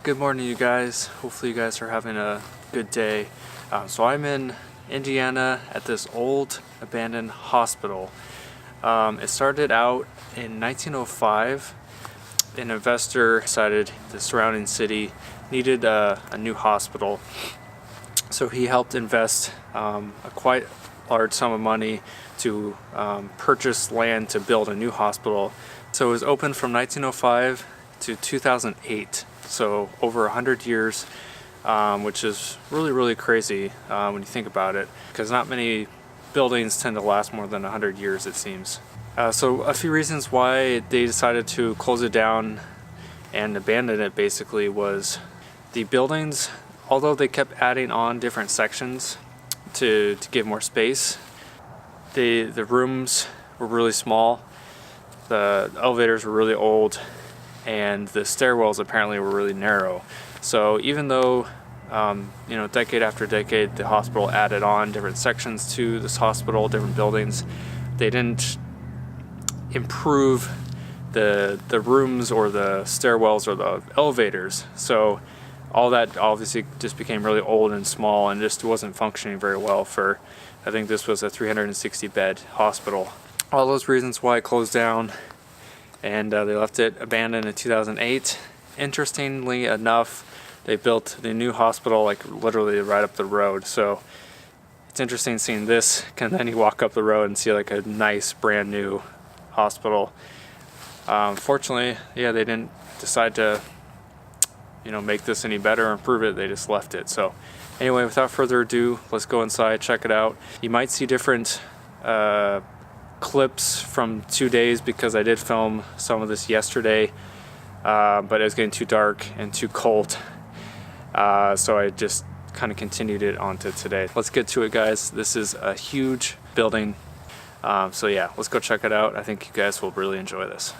Good morning, you guys. Hopefully you guys are having a good day. So I'm in Indiana at this old abandoned hospital. It started out in 1905. An investor decided the surrounding city needed a new hospital. So he helped invest a quite large sum of money to purchase land to build a new hospital. So it was opened from 1905 to 2008. So over 100 years, which is really crazy when you think about it, because not many buildings tend to last more than 100 years, it seems. So a few reasons why they decided to close it down and abandon it basically was the buildings, although they kept adding on different sections to give more space, the rooms were really small, the elevators were really old, and the stairwells apparently were really narrow. So even though, decade after decade, the hospital added on different sections to this hospital, different buildings, they didn't improve the rooms or the stairwells or the elevators. So all that obviously just became really old and small and just wasn't functioning very well for, I think this was a 360 bed hospital. All those reasons why it closed down, and they left it abandoned in 2008. Interestingly enough, they built the new hospital like literally right up the road. So it's interesting seeing this, and then you walk up the road and see like a nice brand new hospital. Fortunately, yeah, they didn't decide to, make this any better or improve it. They just left it. So anyway, without further ado, let's go inside, check it out. You might see different clips from 2 days because I did film some of this yesterday, but it was getting too dark and too cold, so I just kind of continued it onto today. Let's get to it, guys. This is a huge building, so yeah, let's go check it out. I think you guys will really enjoy this.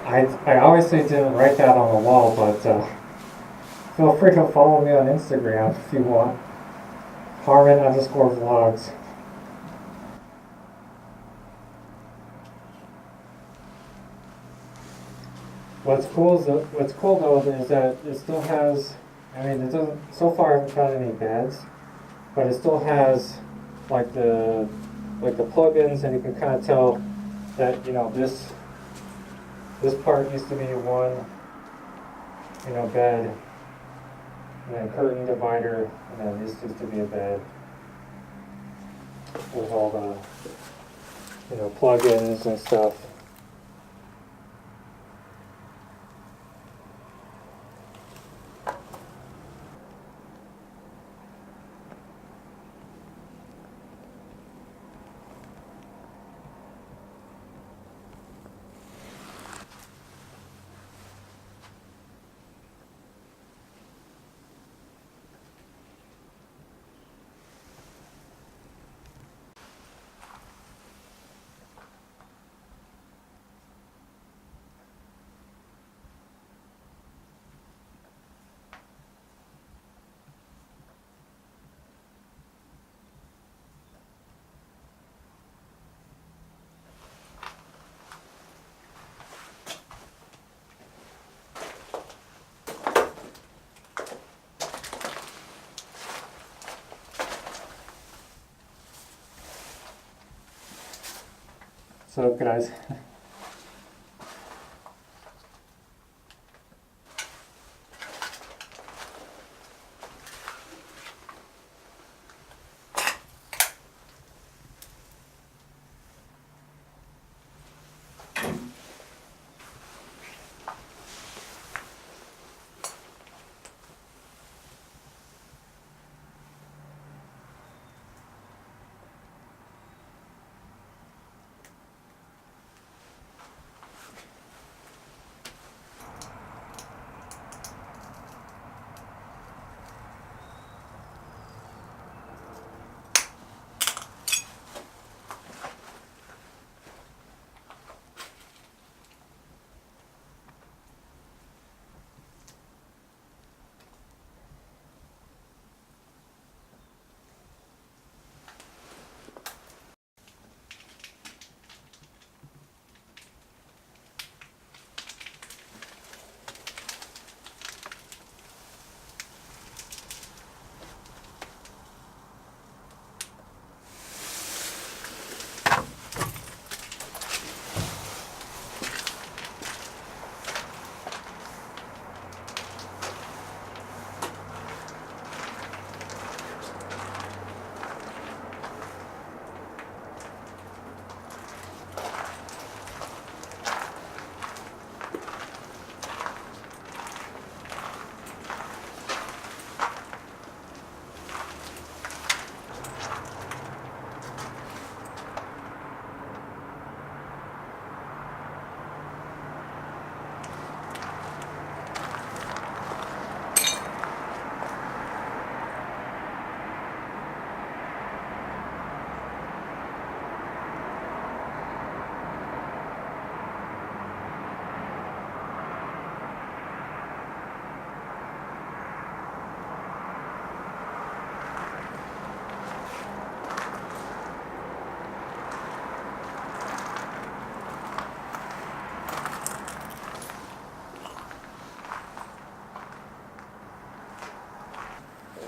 I obviously didn't write that on the wall, but feel free to follow me on Instagram if you want. Harmon_vlogs. What's cool though is that it still has. I mean, it doesn't. So far, I haven't found any beds, but it still has like the plugins, and you can kind of tell that this part used to be one bed, and then curtain divider, and then this used to be a bed with all the plugins and stuff. What's up, guys?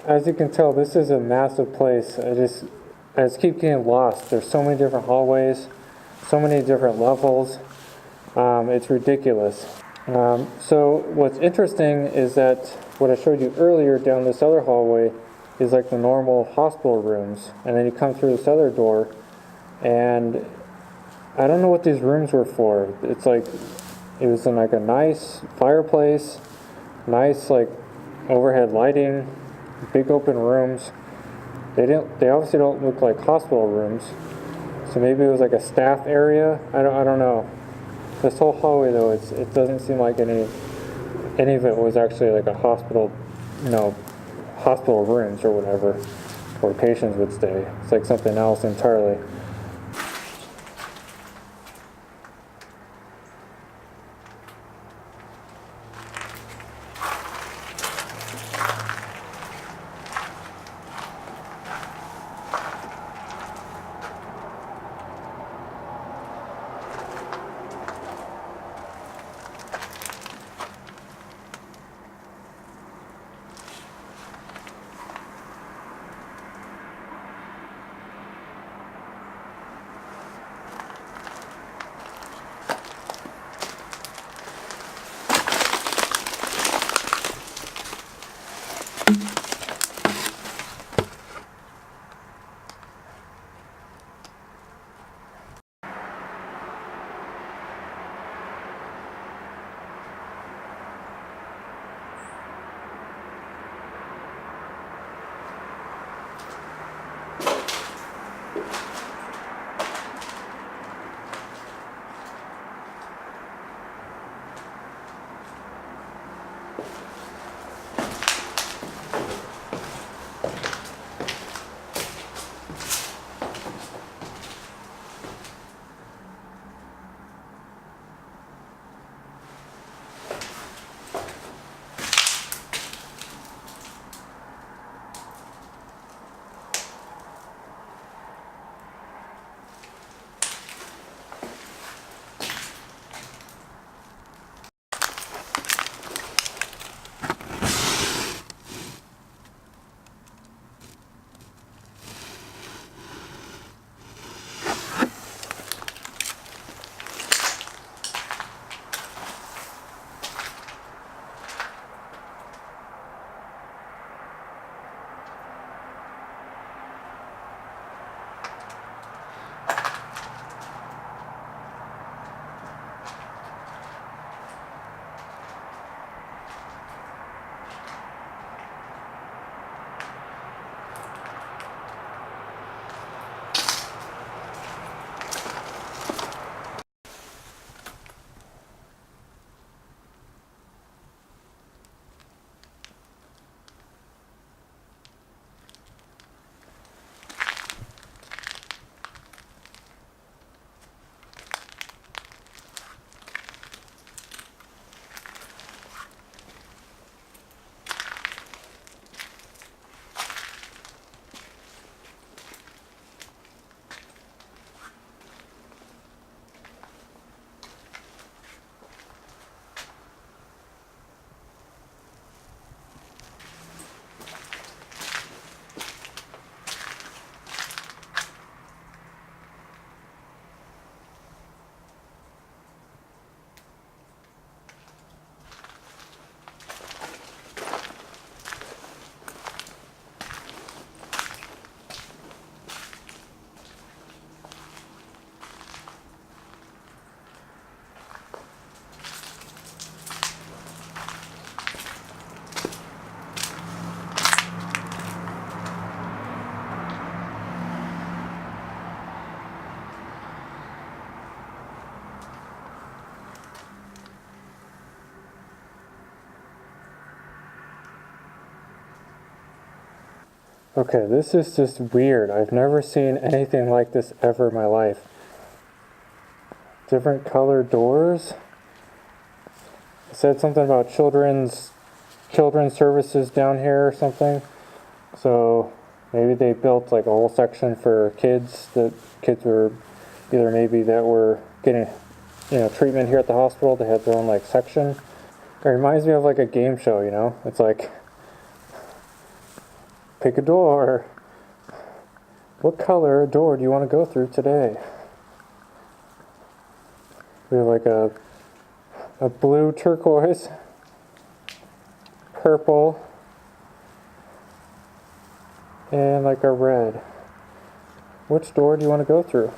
As you can tell, this is a massive place. I just keep getting lost. There's so many different hallways, so many different levels. It's ridiculous. So what's interesting is that what I showed you earlier down this other hallway is like the normal hospital rooms, and then you come through this other door, and I don't know what these rooms were for. It's like it was in like a nice fireplace, nice like overhead lighting, big open rooms. They obviously don't look like hospital rooms. So maybe it was like a staff area. I don't know. This whole hallway though, it doesn't seem like any of it was actually like a hospital, hospital rooms or whatever, where patients would stay. It's like something else entirely. Okay, this is just weird. I've never seen anything like this ever in my life. Different color doors. It said something about children's services down here or something. So maybe they built like a whole section for kids that kids were either maybe that were getting treatment here at the hospital. They had their own like section. It reminds me of like a game show, you know? It's like pick a door. What color door do you want to go through today? We have like a blue turquoise, purple, and like a red. Which door do you want to go through?